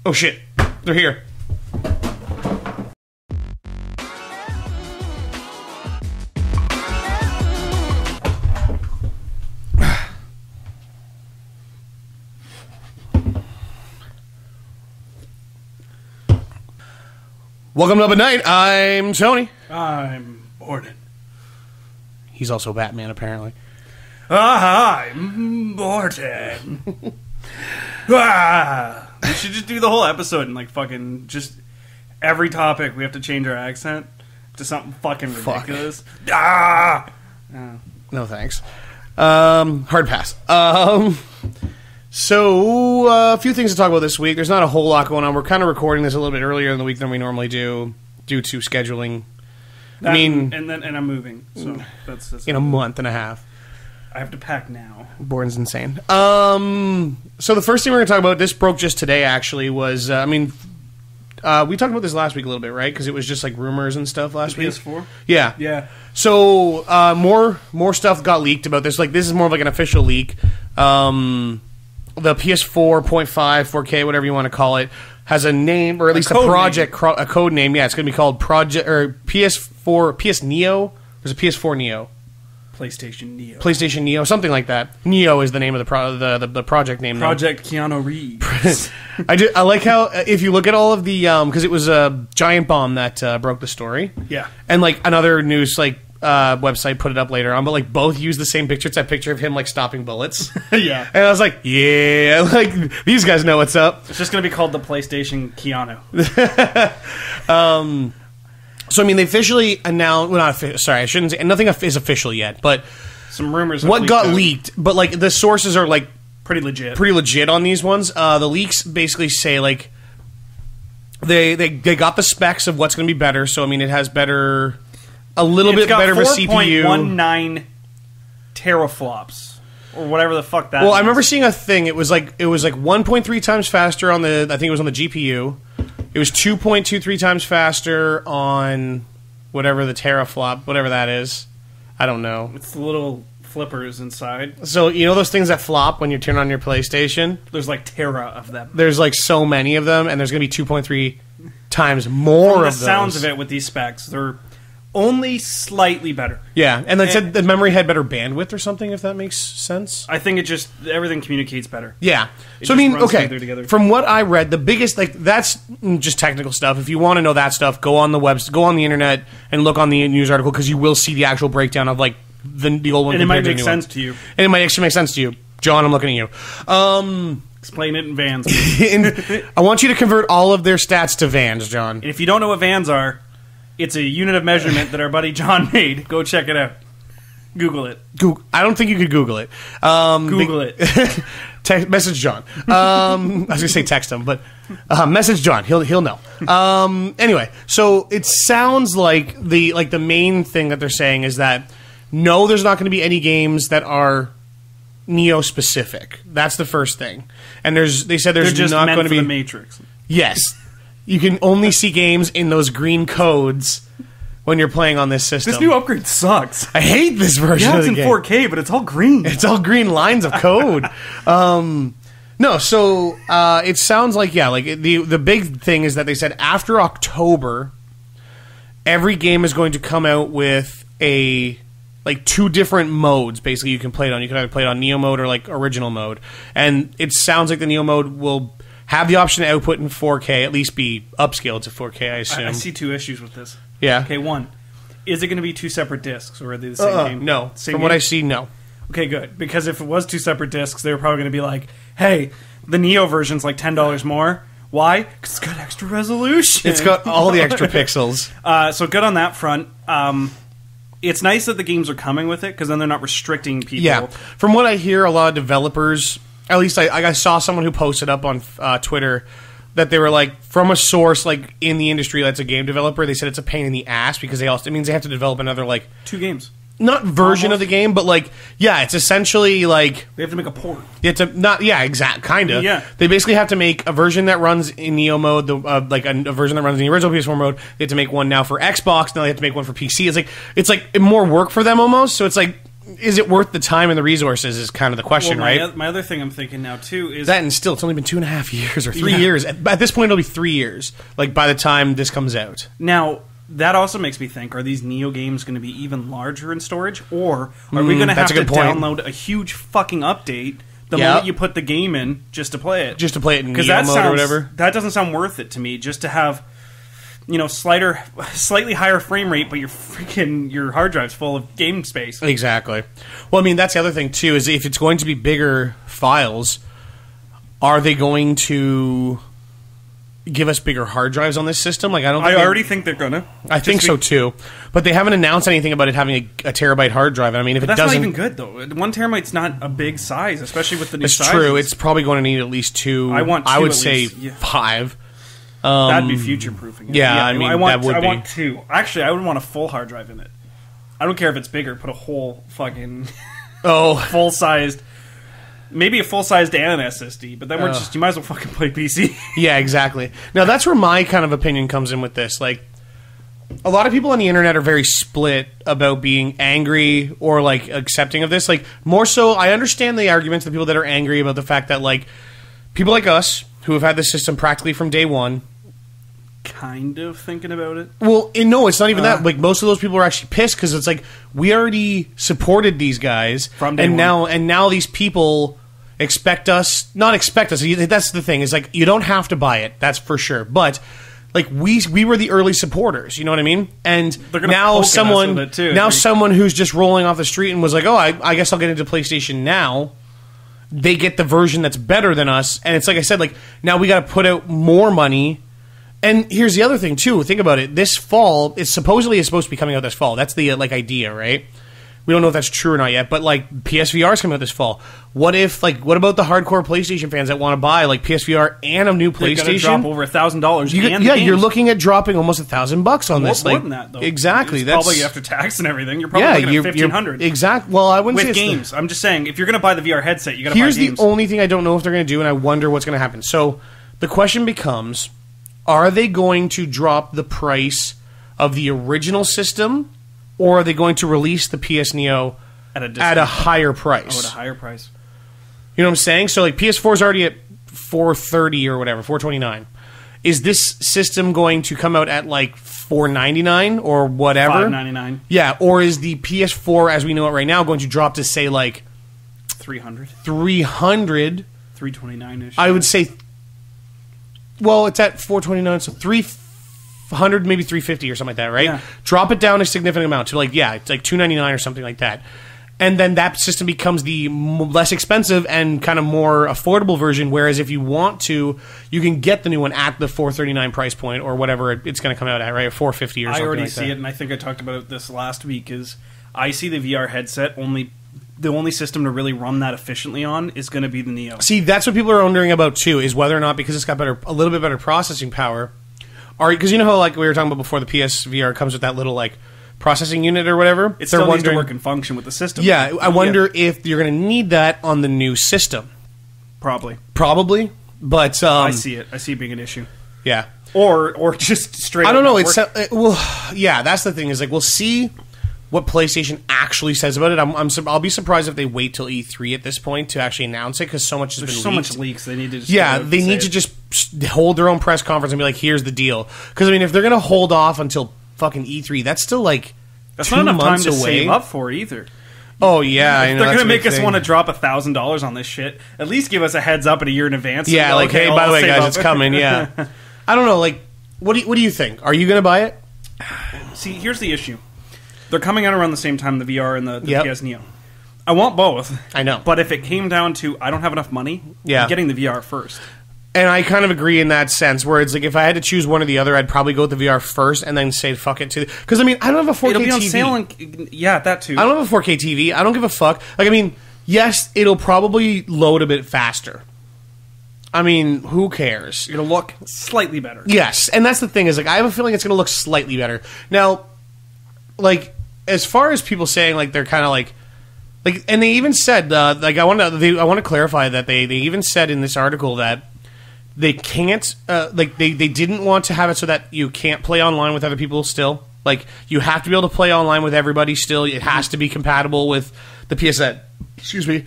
Oh shit, they're here. Welcome to Up at Night. I'm Tony. I'm Borden. He's also Batman, apparently. I'm Borden. We should just do the whole episode and like fucking just every topic we have to change our accent to something fucking ridiculous. No thanks. Hard pass. So, a few things to talk about this week. There's not a whole lot going on. We're kind of recording this a little bit earlier in the week than we normally do, due to scheduling. And I'm moving, so that's in a month and a half. I have to pack now. Borden's insane. So the first thing we're going to talk about, this broke just today, actually, was, we talked about this last week a little bit, right? Because it was just like rumors and stuff last week. PS4? Yeah. Yeah. So, more stuff got leaked about this. Like, this is more of like an official leak. The PS4 0.5, 4K, whatever you want to call it, has a name, or at least a code name. Yeah, it's going to be called PS4, PS Neo. There's a PS4 Neo. PlayStation Neo, something like that. Neo is the name of the project name. Project Keanu Reeves. I like how, if you look at all of the, because it was a Giant Bomb that broke the story. Yeah. And like another news website put it up later on, but like both used the same picture. It's that picture of him like stopping bullets. Yeah. And I was like, yeah, like these guys know what's up. It's just going to be called the PlayStation Keanu. So they officially announced. Well, sorry, I shouldn't say nothing is official yet, but some rumors. What got leaked, but like the sources are like pretty legit on these ones. The leaks basically say like they got the specs of what's going to be better. So it has better. A little bit better of a CPU. 4.19 teraflops or whatever the fuck that. Well, I remember seeing a thing. It was like 1.3 times faster on the. I think it was on the GPU. It was 2.23 times faster on whatever the teraflop, whatever that is. I don't know. It's the little flippers inside. So you know those things that flop when you turn on your PlayStation. There's like tera of them. There's like so many of them, and there's going to be 2.3 times more of those. The sounds of it with these specs, they're only slightly better. Yeah, and they said the memory had better bandwidth or something, if that makes sense. I think everything communicates better. Yeah. So okay, from what I read, the biggest, that's just technical stuff. If you want to know that stuff, go on the internet and look on the news article, because you will see the actual breakdown of like the old one. And it might make sense to you. And it might actually make sense to you. John, I'm looking at you. Explain it in vans. I want you to convert all of their stats to vans, John. And if you don't know what vans are, it's a unit of measurement that our buddy John made. Go check it out. Google it. I don't think you could Google it. Google it. Message John. I was going to say text him, but message John. He'll know. Anyway, so it sounds like the main thing that they're saying is that no, there's not going to be any games that are Neo specific. That's the first thing. And they said there's just not meant going to be the Matrix. Yes. You can only see games in those green codes when you're playing on this system. This new upgrade sucks. I hate this version of the game. Yeah, it's in 4K, but it's all green. It's all green lines of code. No, so it sounds like, the big thing is that they said after October, every game is going to come out with two different modes, basically, you can play it on. You can either play it on Neo mode or original mode. And it sounds like the Neo mode will have the option to output in 4K, at least be upscaled to 4K, I assume. I see two issues with this. Yeah. Okay, one, is it going to be two separate discs, or are they the same game? No. From what I see, no. Okay, good. Because if it was two separate discs, they were probably going to be like, hey, the Neo version's like $10 more. Why? Because it's got extra resolution. It's got all the extra pixels. So good on that front. It's nice that the games are coming with it, because then they're not restricting people. Yeah. From what I hear, a lot of developers... At least I saw someone who posted up on Twitter that they were from a source in the industry that's a game developer. They said it's a pain in the ass because it means they have to develop another 2 games. Not version of the game, but it's essentially they have to make a port. Kind of. Yeah. They basically have to make a version that runs in Neo mode, a version that runs in the original PS4 mode. They have to make one now for Xbox. Now they have to make one for PC. It's more work for them almost. So it's is it worth the time and the resources is kind of the question, right? My other thing I'm thinking now, too, is... That, and still, it's only been 2.5 years or 3 years. At this point, it'll be 3 years, like, by the time this comes out. Now, that also makes me think, are these Neo games going to be even larger in storage? Or are we going to have to download a huge fucking update the moment you put the game in just to play it? Just to play it in Neo mode or whatever? That doesn't sound worth it to me, just to have... slightly higher frame rate, but your hard drive's full of game space. Exactly. Well, I mean, that's the other thing, too, is if it's going to be bigger files, are they going to give us bigger hard drives on this system? Like, I already think they're gonna. I think so, too. But they haven't announced anything about it having a terabyte hard drive. And I mean, if it doesn't... That's not even good, though. 1 terabyte's not a big size, especially with the new sizes. It's true. It's probably going to need at least 2. I would say 5. That'd be future-proofing it. Yeah, I mean, I want 2. Actually, I would want a full hard drive in it. I don't care if it's bigger. Put a whole fucking full-sized, maybe a full-sized and an SSD. But then you might as well fucking play PC. Yeah, exactly. Now that's where my kind of opinion comes in with this. Like, a lot of people on the internet are very split about being angry or like accepting of this. Like, more so, I understand the arguments of the people that are angry about the fact that like people like us who have had this system practically from day one. Kind of thinking about it. Well, no, it's not even that. Like, most of those people are actually pissed because it's like we already supported these guys from day one. And now these people expect us. That's the thing. Is like you don't have to buy it. That's for sure. But like we were the early supporters. You know what I mean? And now someone who's just rolling off the street and was like, oh, I guess I'll get into PlayStation now. They get the version that's better than us, and it's like I said. Like now we got to put out more money. And here's the other thing, too. Think about it. This fall, it's supposed to be coming out this fall. That's the, idea, right? We don't know if that's true or not yet, but, PSVR is coming out this fall. What about the hardcore PlayStation fans that want to buy, PSVR and a new PlayStation? They're going to drop over $1,000 you're looking at dropping almost $1,000 on this. More than that, though. Exactly. It's probably after tax and everything. You're probably looking at $1,500. Exactly. Well, I wouldn't say with games. I'm just saying, if you're going to buy the VR headset, you got to buy games. Here's the only thing I don't know if they're going to do, and I wonder what's going to happen. So, the question becomes... Are they going to drop the price of the original system, or are they going to release the PS Neo at a higher price? Oh, at a higher price. You know what I'm saying? So, PS4 is already at $430 or whatever, $429. Is this system going to come out at $499 or whatever? $599. Yeah, or is the PS4, as we know it right now, going to drop to say $300. $300. $329-ish. I would say. Well, it's at $429, so $300, maybe $350 or something like that, right? Yeah. Drop it down a significant amount to it's $299 or something like that, and then that system becomes the less expensive and kind of more affordable version. Whereas if you want to, you can get the new one at the $439 price point or whatever it's going to come out at, right? $450 or something. I already see it, and I think I talked about this last week. Is I see the VR headset the only system to really run that efficiently on is going to be the Neo. See, that's what people are wondering about too, is whether or not, because it's got a little bit better processing power, because you know how we were talking about before, the PSVR comes with that little processing unit or whatever. It still needs to work and function with the system. Yeah, I wonder if you're going to need that on the new system. Probably, but I see it. I see it being an issue. Yeah, or just straight. I don't know. That's the thing. Is we'll see what PlayStation actually says about it. I'll be surprised if they wait till E3 at this point to actually announce it, because so much has been leaked. So much leaks. They need to just they need to just hold their own press conference and be like, here's the deal. Because, I mean, if they're going to hold off until fucking E3, that's still that's 2 not enough months time to away. Save up for it either. Oh, yeah. I know, they're going to make us want to drop $1,000 on this shit. At least give us a heads up at a year in advance. Yeah, hey, by the way, guys, it's coming. Yeah. I don't know. What do you think? Are you going to buy it? See, here's the issue. They're coming out around the same time, the VR and the PS Neo. I want both. I know. But if it came down to I don't have enough money, I'm getting the VR first. And I kind of agree in that sense, where it's if I had to choose one or the other, I'd probably go with the VR first and then say fuck it to... Because, I mean, I don't have a 4K TV. It'll be on sale, yeah, that too. I don't have a 4K TV. I don't give a fuck. I mean, yes, it'll probably load a bit faster. I mean, who cares? It'll look slightly better. Yes, and that's the thing, is I have a feeling it's going to look slightly better. Now, as far as people saying they're kind of and they even said I want to clarify that they even said in this article that they can't they didn't want to have it so that you can't play online with other people still. Like, you have to be able to play online with everybody still. It has to be compatible with the PSN. Excuse me.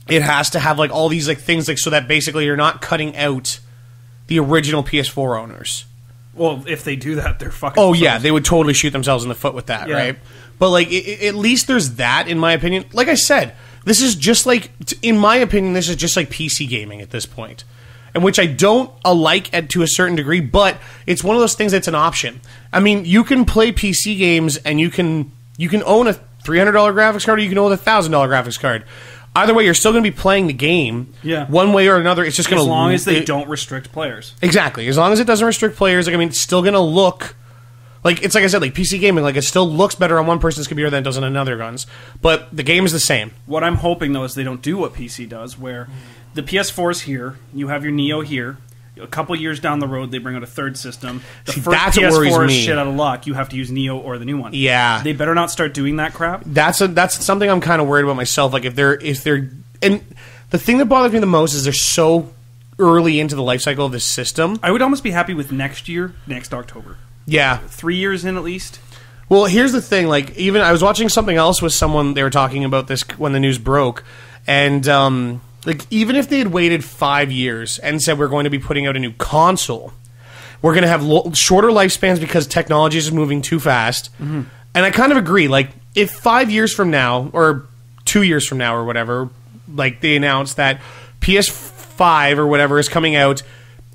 It has to have, like, all these, like, things, like, so that basically you're not cutting out the original PS4 owners. Well, if they do that, they're fucking... Oh, yeah, they would totally shoot themselves in the foot with that, right? But, like, at least there's that, in my opinion. Like I said, this is just, like... In my opinion, this is just, like, PC gaming at this point. And which I don't like to a certain degree, but it's one of those things that's an option. I mean, you can play PC games, and you can own a $300 graphics card, or you can own a $1,000 graphics card. Either way, you're still going to be playing the game. Yeah. One way or another, it's just going to... As long as they don't restrict players. Exactly. As long as it doesn't restrict players, like, I mean, it's still going to look... Like, it's like I said, like, PC gaming, like, it still looks better on one person's computer than it does on another gun's. But the game is the same. What I'm hoping, though, is they don't do what PC does, where the PS4's here, you have your Neo here, a couple years down the road, they bring out a third system. The first PS4 is shit out of luck. You have to use Neo or the new one. Yeah. They better not start doing that crap. That's something I'm kind of worried about myself. Like, if they're... And the thing that bothers me the most is they're so early into the life cycle of this system. I would almost be happy with next October. Yeah. 3 years in, at least. Well, here's the thing. Like, even I was watching something else with someone, they were talking about this when the news broke, and like, even if they had waited 5 years and said we're going to be putting out a new console, we're going to have shorter lifespans because technology is moving too fast. Mm-hmm. And I kind of agree. Like, if 5 years from now, or 2 years from now, or whatever, like, they announced that PS5 or whatever is coming out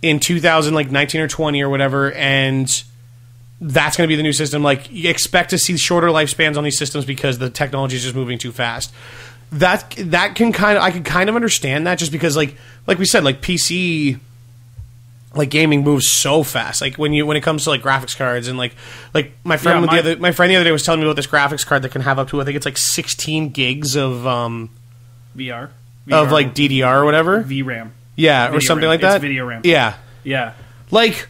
in 2019 or 20 or whatever, and that's going to be the new system. Like, you expect to see shorter lifespans on these systems because the technology is just moving too fast. That can I can kind of understand that, just because like we said, like, PC, like, gaming moves so fast. Like, when it comes to, like, graphics cards, and like my friend the other day was telling me about this graphics card that can have up to, I think it's like 16 gigs of VR of, like, DDR or whatever, VRAM, yeah, or something like that. It's video RAM. Yeah. Like,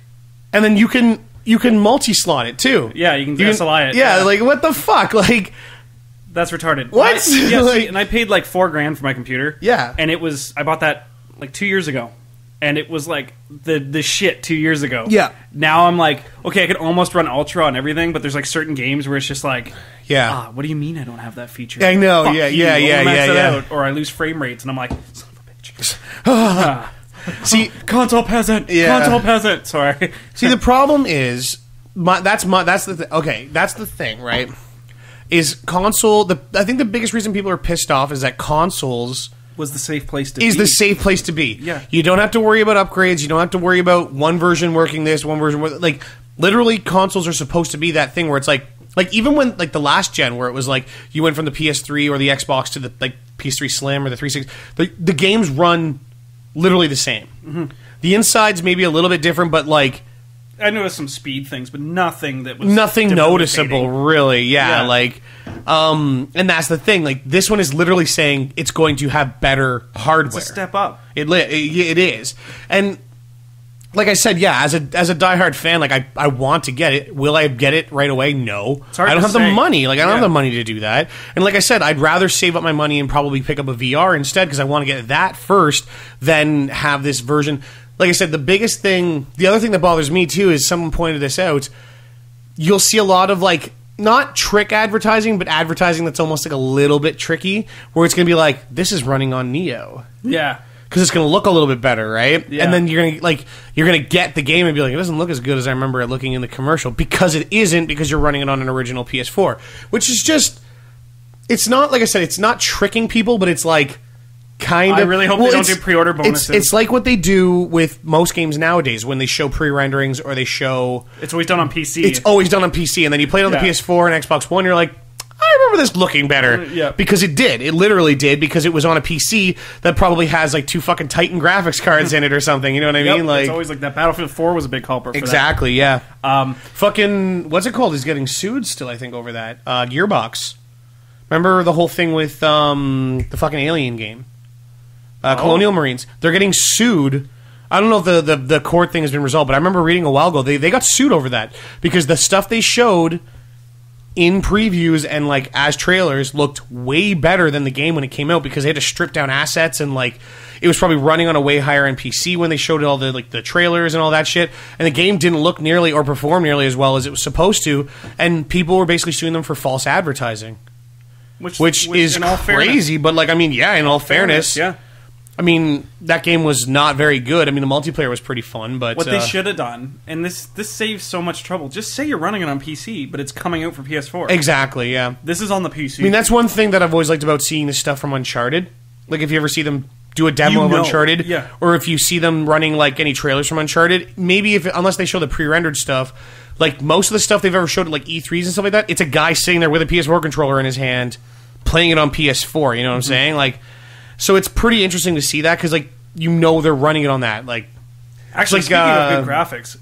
and then you can multi-slot it too. Yeah, you can SLI it. Yeah, like, what the fuck? Like, that's retarded. What? And I paid like $4,000 for my computer. Yeah. And I bought that like 2 years ago. And it was like the shit 2 years ago. Yeah. Now I'm like, okay, I could almost run Ultra on everything, but there's like certain games where it's just like, what do you mean I don't have that feature? I know. Fuck Yeah. out, or I lose frame rates, and I'm like, son of a bitch. See, console peasant. Yeah. Console peasant. Sorry. See, the problem is that's the thing, right? Is console I think the biggest reason people are pissed off is that consoles was the safe place to be. Is the safe place to be. Yeah. You don't have to worry about upgrades. You don't have to worry about one version working this, one version like, literally, consoles are supposed to be that thing where it's like even when, like, the last gen, where it was like you went from the PS3 or the Xbox to the, like, PS3 Slim or the 360, the games run literally the same. Mm-hmm. The inside's maybe a little bit different, but, like, I noticed some speed things, but nothing that was noticeable, really. Yeah, like, and that's the thing. Like, this one is literally saying it's going to have better hardware. It's a step up. It is, and like I said, yeah, as a diehard fan, like, I want to get it. Will I get it right away? No, I don't have the money. Like, I don't have the money to do that. And like I said, I'd rather save up my money and probably pick up a VR instead, because I want to get that first, than have this version. Like I said, the other thing that bothers me too is, someone pointed this out, you'll see a lot of, like, not trick advertising, but advertising that's almost like a little bit tricky, where it's going to be like, this is running on Neo. Yeah. Because it's going to look a little bit better, right? Yeah. And then you're going to get the game and be like, it doesn't look as good as I remember it looking in the commercial, because it isn't, because you're running it on an original PS4. Which is just, it's not, like I said, it's not tricking people, but it's like, kind of. I really hope they don't do pre-order bonuses. It's like what they do with most games nowadays when they show pre-renderings, or they show... It's always done on PC. It's always done on PC, and then you play it on the PS4 and Xbox One, you're like, I remember this looking better. Yeah. Because it did. It literally did, because it was on a PC that probably has, like, 2 fucking Titan graphics cards in it or something, you know what I mean? Like, it's always like that. Battlefield 4 was a big culprit for exactly, that. Yeah. Fucking... What's it called? He's getting sued still, I think, over that. Gearbox. Remember the whole thing with the fucking Alien game? Colonial Marines. They're getting sued. I don't know if the court thing has been resolved, but I remember reading a while ago, they got sued over that, because the stuff they showed in previews and like as trailers looked way better than the game when it came out because they had to strip down assets and like it was probably running on a way higher end PC when they showed all the like the trailers and all that shit, and the game didn't look nearly or perform nearly as well as it was supposed to, and people were basically suing them for false advertising, which is crazy. But like, I mean, yeah, in all fairness, yeah. I mean, that game was not very good. I mean, the multiplayer was pretty fun, but what they should have done, and this saves so much trouble. Just say you're running it on PC, but it's coming out for PS4. Exactly, yeah. This is on the PC. I mean, that's one thing that I've always liked about seeing this stuff from Uncharted. Like, if you ever see them do a demo of Uncharted, yeah. Or if you see them running like any trailers from Uncharted, maybe unless they show the pre-rendered stuff, like most of the stuff they've ever showed at like E3s and stuff like that, it's a guy sitting there with a PS4 controller in his hand, playing it on PS4. You know what I'm saying? Like. So it's pretty interesting to see that because, like, you know they're running it on that. Like, actually, speaking of good graphics,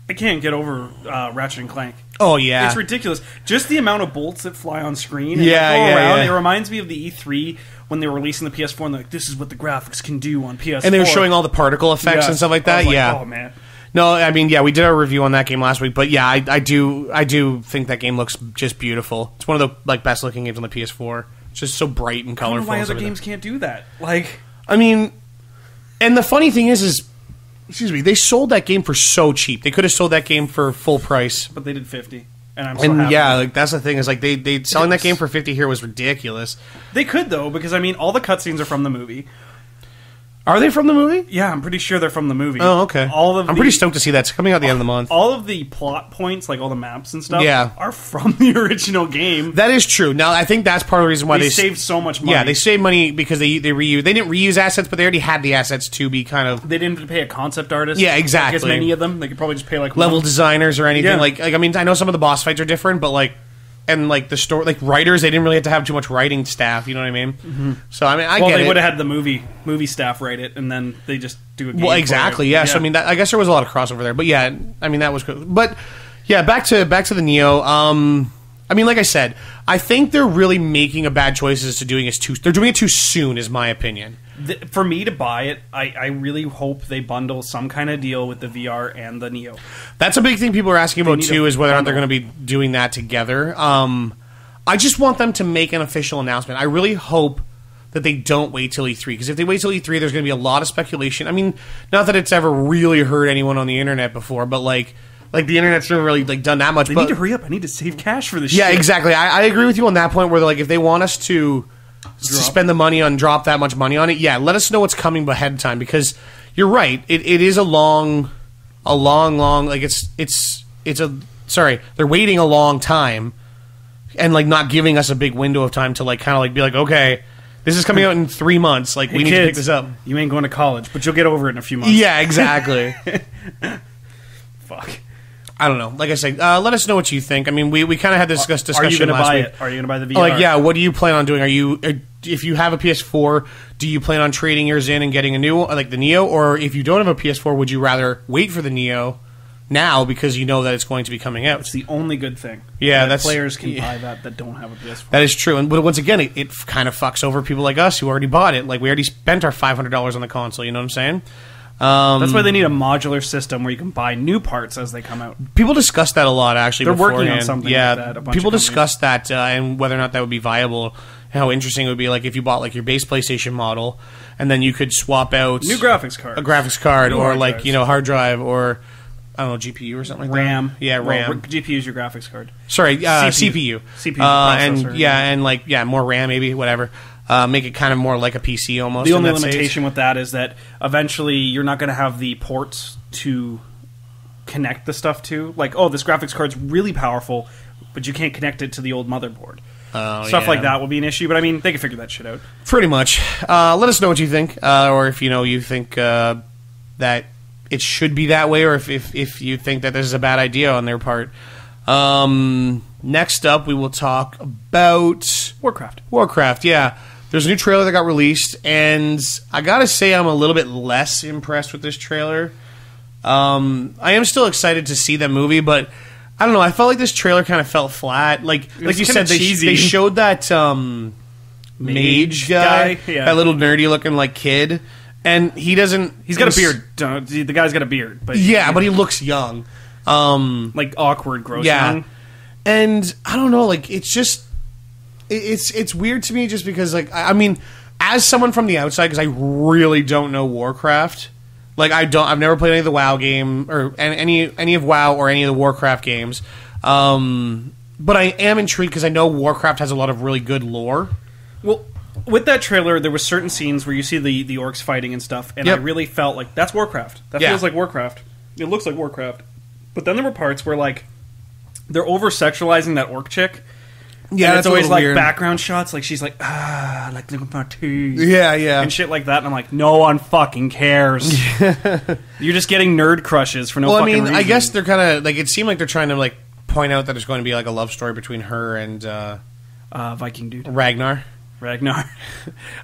I can't get over Ratchet and Clank. Oh yeah, it's ridiculous. Just the amount of bolts that fly on screen. And around. It reminds me of the E3 when they were releasing the PS4 and they're like, this is what the graphics can do on PS4. And they were showing all the particle effects and stuff like that. Oh man. No, I mean, yeah, we did our review on that game last week, but yeah, I do think that game looks just beautiful. It's one of the like best looking games on the PS4. It's just so bright and colorful. I don't know why other games can't do that. Like, I mean, and the funny thing is, excuse me, they sold that game for so cheap. They could have sold that game for full price, but they did 50. And I'm so happy. Yeah, like that's the thing is like they selling that game for 50 here was ridiculous. They could though, because I mean, all the cutscenes are from the movie. Are they from the movie? Yeah, I'm pretty sure they're from the movie. Oh, okay. I'm pretty stoked to see that. It's coming out at the end of the month. All of the plot points, like all the maps and stuff, yeah. are from the original game. That is true. Now, I think that's part of the reason why they saved so much money. Yeah, they saved money because they reuse. They didn't reuse assets, but they already had the assets to be kind of. They didn't pay a concept artist. Yeah, exactly. Like as many of them, they could probably just pay like level designers or anything. Yeah. Like I mean, I know some of the boss fights are different, but like. And like the story, like writers, they didn't really have to have too much writing staff. You know what I mean? Mm-hmm. So I mean, I get it. Well, they would have had the movie staff write it, and then they just do a game. Well, exactly. Yeah. So I mean, I guess there was a lot of crossover there, but yeah, I mean that was cool. But yeah, back to the Neo. I mean, like I said, I think they're really making a bad choice as to doing it too. They're doing it too soon, is my opinion. For me to buy it, I really hope they bundle some kind of deal with the VR and the Neo. That's a big thing people are asking about too, is whether or not they're going to be doing that together. I just want them to make an official announcement. I really hope that they don't wait till E3, because if they wait till E3, there's going to be a lot of speculation. I mean, not that it's ever really hurt anyone on the internet before, but like the internet's never really like done that much. They need to hurry up. I need to save cash for this. Yeah, shit. Exactly. I agree with you on that point. Where like if they want us to spend the money on that much money on it, yeah, let us know what's coming ahead of time, because you're right. It is a long like they're waiting a long time and like not giving us a big window of time to like kind of like be like, okay, this is coming out in 3 months. Like, we need to pick this up. You ain't going to college, but you'll get over it in a few months. Yeah, exactly. Fuck. I don't know. Like I said, let us know what you think. I mean, we kind of had this discussion last week. Are you going to buy it? Are you going to buy the VR? Like, yeah, what do you plan on doing? If you have a PS4, do you plan on trading yours in and getting a new, like the Neo? Or if you don't have a PS4, would you rather wait for the Neo now because you know that it's going to be coming out? It's the only good thing. Yeah, that players can buy that don't have a PS4. That is true. But once again, it kind of fucks over people like us who already bought it. Like, we already spent our $500 on the console, you know what I'm saying? That's why they need a modular system where you can buy new parts as they come out. People discuss that a lot, actually. They're working on something like that. People discuss that and whether or not that would be viable. How interesting it would be, like if you bought like your base PlayStation model, and then you could swap out new graphics card, or like drives. Hard drive, or I don't know, GPU or something like RAM. That. Yeah, RAM. GPU is your graphics card. Sorry, CPU. CPU, and more RAM, maybe, whatever. Make it kind of more like a PC almost. The only limitation with that is that eventually you're not going to have the ports to connect the stuff to. Like, oh, this graphics card's really powerful, but you can't connect it to the old motherboard. Stuff like that will be an issue, but I mean, they can figure that shit out. Pretty much. Let us know what you think, or if you think that it should be that way, or if you think that this is a bad idea on their part. Next up, we will talk about Warcraft, yeah. There's a new trailer that got released, and I gotta say I'm a little bit less impressed with this trailer. I am still excited to see the movie, but I don't know. I felt like this trailer kind of felt flat. Like you said, they showed that mage guy, that little nerdy looking like kid, and he doesn't. He's got a beard. The guy's got a beard, but yeah, but he looks young, like awkward, gross. Yeah. Young. And I don't know, like, it's just it's weird to me just because, like, I mean, as someone from the outside, because I really don't know Warcraft. Like, I've never played any of the WoW game or any of WoW or any of the Warcraft games. But I am intrigued because I know Warcraft has a lot of really good lore. Well, with that trailer, there were certain scenes where you see the orcs fighting and stuff, and I really felt like that's Warcraft. That feels like Warcraft. It looks like Warcraft. But then there were parts where, like, they're over-sexualizing that orc chick. Yeah, and it's always like weird. Background shots, like she's like, like look at my teeth. Yeah, yeah. And shit like that, and I'm like, no one fucking cares. You're just getting nerd crushes for no fucking reason. I guess they're kind of, like, it seemed like they're trying to, like, point out that there's going to be, like, a love story between her and, Viking dude. Ragnar. I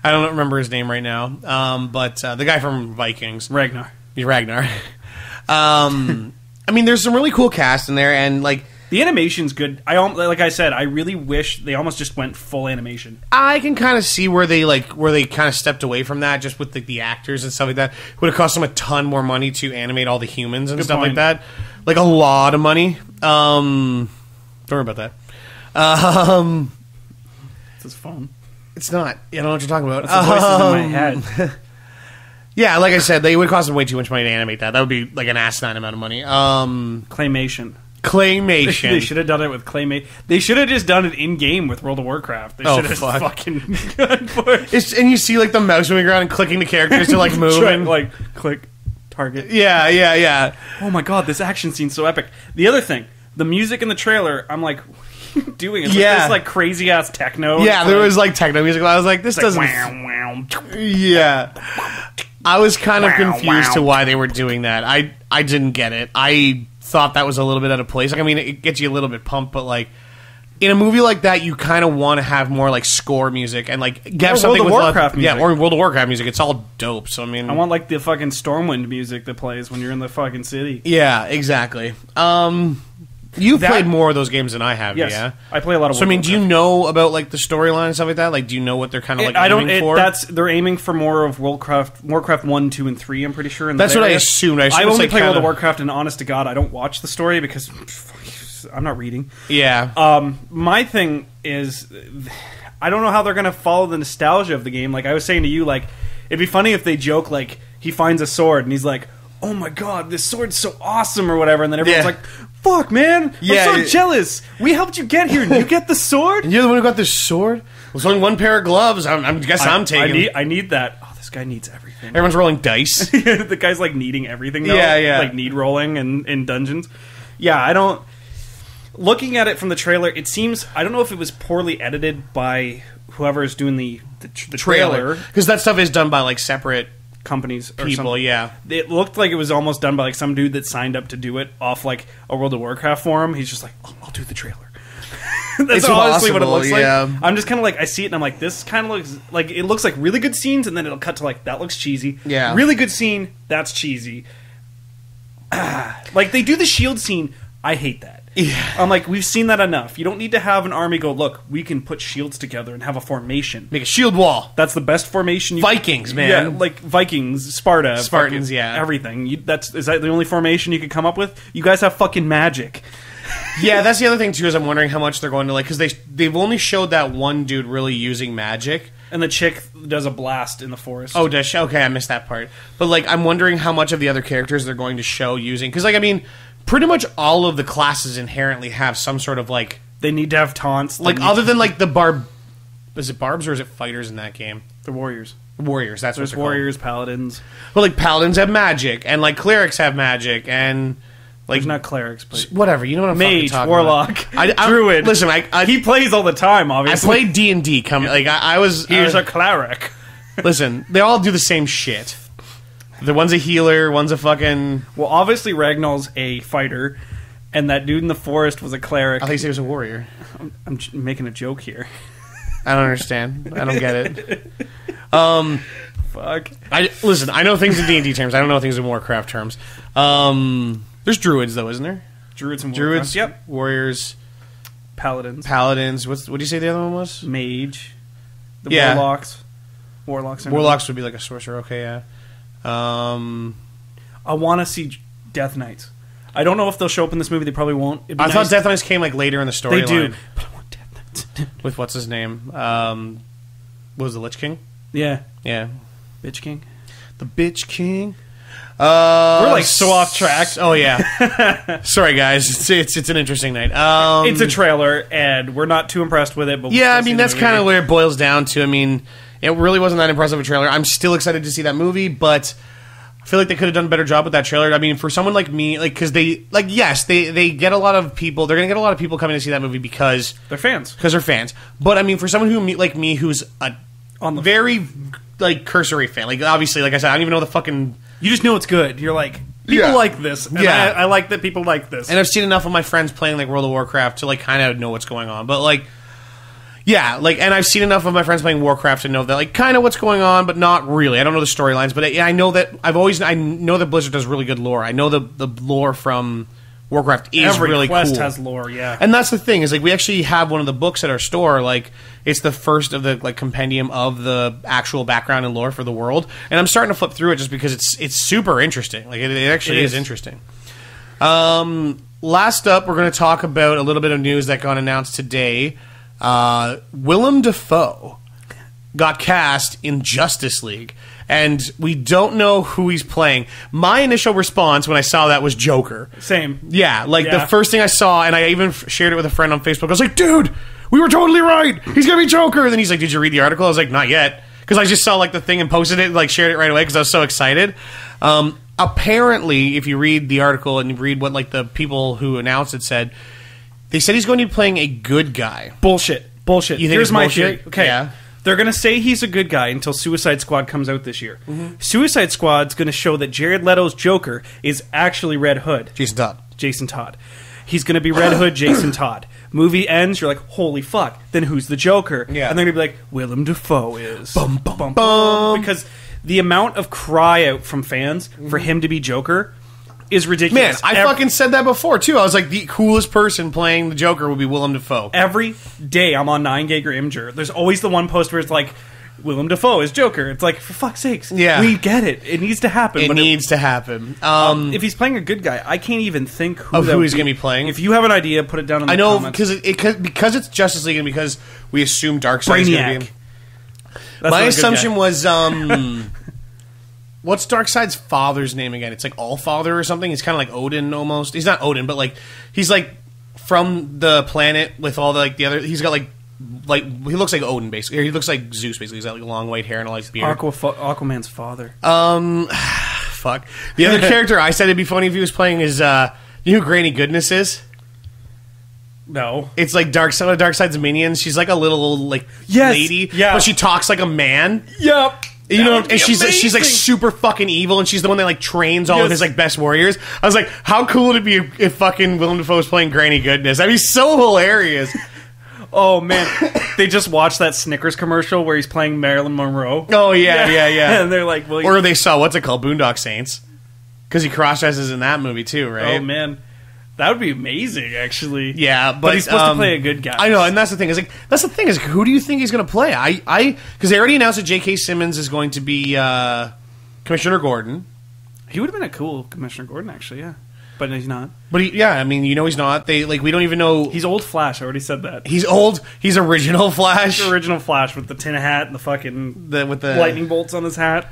don't remember his name right now, but the guy from Vikings. Ragnar. He's Ragnar. I mean, there's some really cool cast in there, and, like, the animation's good. Like I said, I really wish they almost just went full animation. I can kind of see where they kind of stepped away from that, just with the actors and stuff like that. It would have cost them a ton more money to animate all the humans and stuff like that. Like, a lot of money. Don't worry about that. It's his phone. It's not. I don't know what you're talking about. It's the voices in my head. Yeah, like I said, they would cost them way too much money to animate that. That would be like an asinine amount of money. Claymation. They should have done it with claymation. They should have just done it in game with World of Warcraft. They should have fucking gone for it. And you see, like, the mouse moving around and clicking the characters to, like, move and like click target. Yeah. Oh my god, this action scene's so epic. The other thing, the music in the trailer, I'm like, what are you doing? It's like this, like, crazy ass techno. Yeah, there was, like, techno music. I was like, this doesn't. Yeah. I was kind of confused to why they were doing that. I didn't get it. I thought that was a little bit out of place. Like, I mean, it gets you a little bit pumped, but, like, in a movie like that, you kind of want to have more, like, score music and, like, get something with Warcraft music. Yeah, or World of Warcraft music. It's all dope. So I mean, I want, like, the fucking Stormwind music that plays when you're in the fucking city. Yeah, exactly. You've played more of those games than I have. Yes, yeah. I play a lot of. So I mean, do you know about, like, the storyline and stuff like that? Like, do you know what they're kind of like aiming for? They're aiming for more of Warcraft 1, 2, and 3. I'm pretty sure. That's what I assumed. I only play World of Warcraft, and honest to God, I don't watch the story because I'm not reading. Yeah. My thing is, I don't know how they're going to follow the nostalgia of the game. Like I was saying to you, like, it'd be funny if they joke, like, he finds a sword and he's like, oh my god, this sword's so awesome or whatever, and then everyone's like, fuck man, I'm so jealous. We helped you get here and you get the sword? You're the one who got this sword? Well, it's only one pair of gloves. I guess I'm taking. I need that. Oh, this guy needs everything. Everyone's rolling dice. The guy's like needing everything though. Yeah. Like need rolling in dungeons. Yeah, I don't. Looking at it from the trailer, it seems, I don't know if it was poorly edited by whoever is doing the trailer. Because that stuff is done by, like, separate companies or people, something. yeah. It looked like it was almost done by, like, some dude that signed up to do it off, like, a World of Warcraft forum. He's just like, I'll do the trailer. That's honestly what it looks like. I'm just kind of like, I see it and I'm like, this kind of looks like, it looks like really good scenes, and then it'll cut to, like, that looks cheesy. Yeah. Really good scene, that's cheesy. Like, they do the shield scene, I hate that. Yeah. I'm like, we've seen that enough. You don't need to have an army go, look, we can put shields together and have a formation. Make a shield wall. That's the best formation. Vikings, man. Yeah, like Vikings, Spartans, fucking, yeah. Everything. Is that the only formation you could come up with? You guys have fucking magic. Yeah, that's the other thing, too, is I'm wondering how much they're going to, like, because they've only showed that one dude really using magic. And the chick does a blast in the forest. Oh, does she? Okay, I missed that part. But, like, I'm wondering how much of the other characters they're going to show using. Because, like, I mean, pretty much all of the classes inherently have some sort of, like... They need to have taunts. Like, other than, like, the barb... Is it barbs or is it fighters in that game? The warriors. Warriors, that's what they're warriors, called. paladins. Well, like, paladins have magic, and, like, clerics have magic, and... Like, there's not clerics, but... Whatever, you know what I'm Mage, talking warlock, about. druid. Listen, he plays all the time, obviously. I played D&D. I was... He's a cleric. Listen, they all do the same shit. The one's a healer, one's a fucking... Well, obviously Ragnall's a fighter, and that dude in the forest was a cleric. I think he was a warrior. I'm making a joke here. I don't understand. I don't get it. Fuck. Listen, I know things in D&D terms. I don't know things in Warcraft terms. There's druids, though, isn't there? Druids and Warcraft. Druids, yep. Warriors. Paladins. What did you say the other one was? Mage. Warlocks. Warlocks would be like a sorcerer. Okay, yeah. I want to see Death Knights. I don't know if they'll show up in this movie. They probably won't. I thought Death Knights came like later in the storyline. They do. But I want Death Knights. With what's his name? What was the Lich King? Yeah. Yeah. Bitch King. The Bitch King. We're like so off track. Oh yeah. Sorry guys, it's an interesting night. It's a trailer, and we're not too impressed with it. But yeah, I mean that's kind of where it boils down to. I mean, it really wasn't that impressive a trailer. I'm still excited to see that movie, but I feel like they could have done a better job with that trailer. I mean, for someone like me, like because they get a lot of people. They're gonna get a lot of people coming to see that movie because they're fans. But I mean, for someone who like me, who's a very like cursory fan, like obviously, like I said, I don't even know the fucking. You just know it's good. You're like, people like this. And I like that people like this. And I've seen enough of my friends playing like World of Warcraft to like kind of know what's going on. But like, yeah, like, and I've seen enough of my friends playing Warcraft to know that like kind of what's going on, but not really. I don't know the storylines, but I know that I know that Blizzard does really good lore. I know the lore from Warcraft is really cool. Every quest has lore, yeah. And that's the thing is like we actually have one of the books at our store. Like it's the first of the like compendium of the actual background and lore for the world. And I'm starting to flip through it just because it's super interesting. Like it actually is interesting. Last up, we're going to talk about a little bit of news that got announced today. William Dafoe got cast in Justice League. And we don't know who he's playing. My initial response when I saw that was Joker. Same. Yeah, like the first thing I saw, and I even shared it with a friend on Facebook. I was like, dude, we were totally right. He's going to be Joker. And then he's like, did you read the article? I was like, not yet. Because I just saw like the thing and posted it, like shared it right away because I was so excited. Apparently, if you read the article and you read what like the people who announced it said, they said he's going to be playing a good guy. Bullshit. You think Here's my theory. Okay. Yeah. They're going to say he's a good guy until Suicide Squad comes out this year. Mm-hmm. Suicide Squad's going to show that Jared Leto's Joker is actually Red Hood. Jason Todd. He's going to be Red Hood Jason Todd. Movie ends, you're like, holy fuck. Then who's the Joker? Yeah. And they're going to be like, William Dafoe is. Bum, bum, bum, bum. Because the amount of cry out from fans for him to be Joker is ridiculous. Man, I fucking said that before, too. I was like, the coolest person playing the Joker would be William Dafoe. Every day I'm on 9gag or Imgur, there's always the one post where it's like, William Dafoe is Joker. It's like, for fuck's sakes. Yeah. We get it. It needs to happen. It needs to happen. If he's playing a good guy, I can't even think who he's going to be playing. If you have an idea, put it down in the comments. I know, because it's Justice League and because we assume Darkseid's going to be in. My assumption was... What's Darkseid's father's name again? It's like Allfather or something. He's kind of like Odin almost. He's not Odin, but like he's like from the planet with all the like the other. He's got like he looks like Odin basically. Or he looks like Zeus basically. He's got like long white hair and a like beard. Aquaman's father. Fuck. The other character I said it'd be funny if he was playing is you know who Granny Goodness is? No. It's like Darkseid's minions. She's like a little like lady, but she talks like a man. Yep. You know, and she's like super fucking evil, and she's the one that like trains all of his like best warriors. I was like, how cool would it be if fucking Willem Dafoe was playing Granny Goodness? That'd be so hilarious. Oh man, they just watched that Snickers commercial where he's playing Marilyn Monroe. Oh yeah. And they're like, well, or they saw what's it called, Boondock Saints, because he cross dresses in that movie too, right? Oh man. That would be amazing, actually. Yeah, but he's supposed to play a good guy. I know, and that's the thing. Is who do you think he's going to play? Because they already announced that J.K. Simmons is going to be Commissioner Gordon. He would have been a cool Commissioner Gordon, actually. Yeah, but he's not. But he's not. We don't even know. He's old Flash. I already said that. He's old. He's original Flash. He's original Flash with the tin hat and the fucking with the lightning bolts on his hat.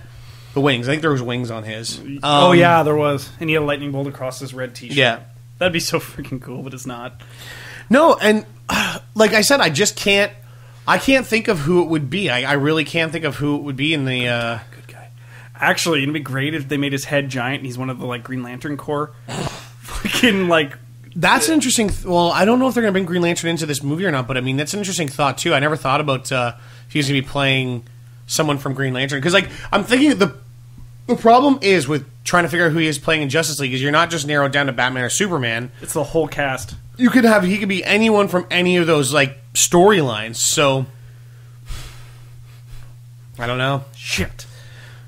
The wings. I think there was wings on his. Oh yeah, there was, and he had a lightning bolt across his red T-shirt. Yeah. That'd be so freaking cool, but it's not. No, and like I said, I can't think of who it would be. I really can't think of who it would be in the... Good guy. Actually, it'd be great if they made his head giant and he's one of the like Green Lantern Corps. Fucking like... That's an interesting... Well, I don't know if they're going to bring Green Lantern into this movie or not, but I mean, that's an interesting thought, too. I never thought about if he was going to be playing someone from Green Lantern. Because, like, I'm thinking the problem is with trying to figure out who he is playing in Justice League is you're not just narrowed down to Batman or Superman. It's the whole cast. He could be anyone from any of those like storylines. So I don't know. Shit.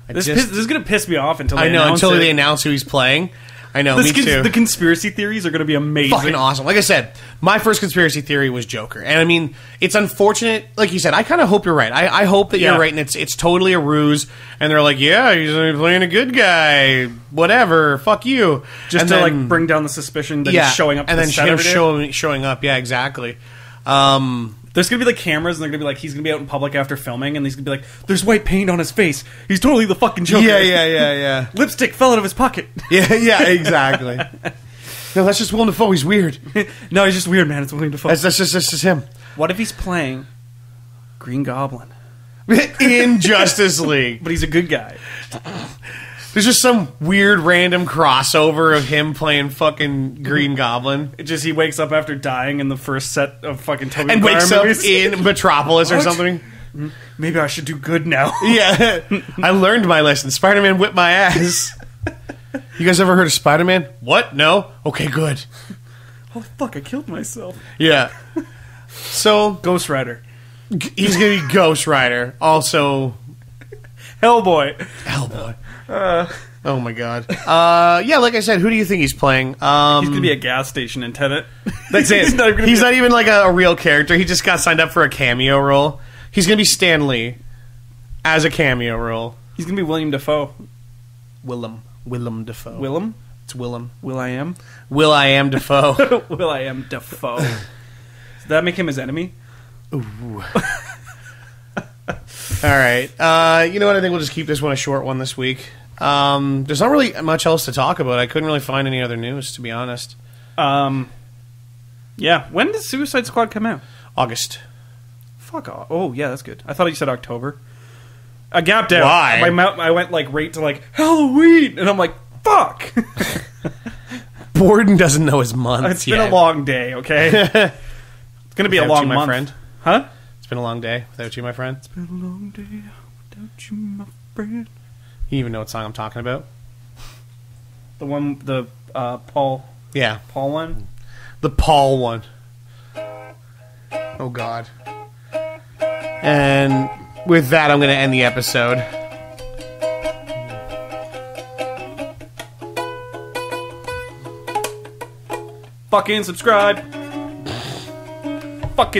This is gonna piss me off until they announce who he's playing. I know, me too. The conspiracy theories are going to be amazing. Fucking awesome. Like I said, my first conspiracy theory was Joker. And I mean, it's unfortunate. Like you said, I kind of hope you're right. I hope that you're right and it's totally a ruse. And they're like, yeah, he's playing a good guy. Whatever. Fuck you. Just and to then, like bring down the suspicion that he's showing up to and the then set him showing up. Yeah, exactly. There's going to be like cameras, and they're going to be like, he's going to be out in public after filming, and he's going to be like, there's white paint on his face. He's totally the fucking Joker. Yeah. Lipstick fell out of his pocket. Yeah, exactly. No, that's just Willem Dafoe. He's weird. No, he's just weird, man. It's William Dafoe. That's just him. What if he's playing Green Goblin? In Justice League. But he's a good guy. There's just some weird random crossover of him playing fucking Green Goblin. It just he wakes up after dying in the first set of fucking Tobey and Maguire wakes movies. up in Metropolis or something. Maybe I should do good now. Yeah, I learned my lesson. Spider-Man whipped my ass. You guys ever heard of Spider-Man? What? No? Okay, good. Oh fuck! I killed myself. Yeah. So Ghost Rider. He's gonna be Ghost Rider. Also, Hellboy. Oh my god. Yeah, like I said, who do you think he's playing? He's gonna be a gas station attendant. That's it. He's not even like a real character. He just got signed up for a cameo role. He's gonna be Stan Lee as a cameo role. He's gonna be William Dafoe. Willem Dafoe. Willam? It's Willam. Will.I.am? Will.I.am Dafoe. Will.I.am Dafoe. Does that make him his enemy? Ooh. All right. You know what? I think we'll just keep this one a short one this week. There's not really much else to talk about. I couldn't really find any other news, to be honest. Yeah. When does Suicide Squad come out? August. Fuck off. Oh, yeah, that's good. I thought you said October. I gapped out. Why? I went like right to like Halloween, and I'm like, fuck. Borden doesn't know his months. It's been a long day. Okay. It's gonna be a long month, my friend. Huh? It's been a long day without you, my friend. It's been a long day without you, my friend. You even know what song I'm talking about? The one, the Paul. Yeah, Paul one. The Paul one. Oh God. And with that, I'm going to end the episode. Fucking subscribe.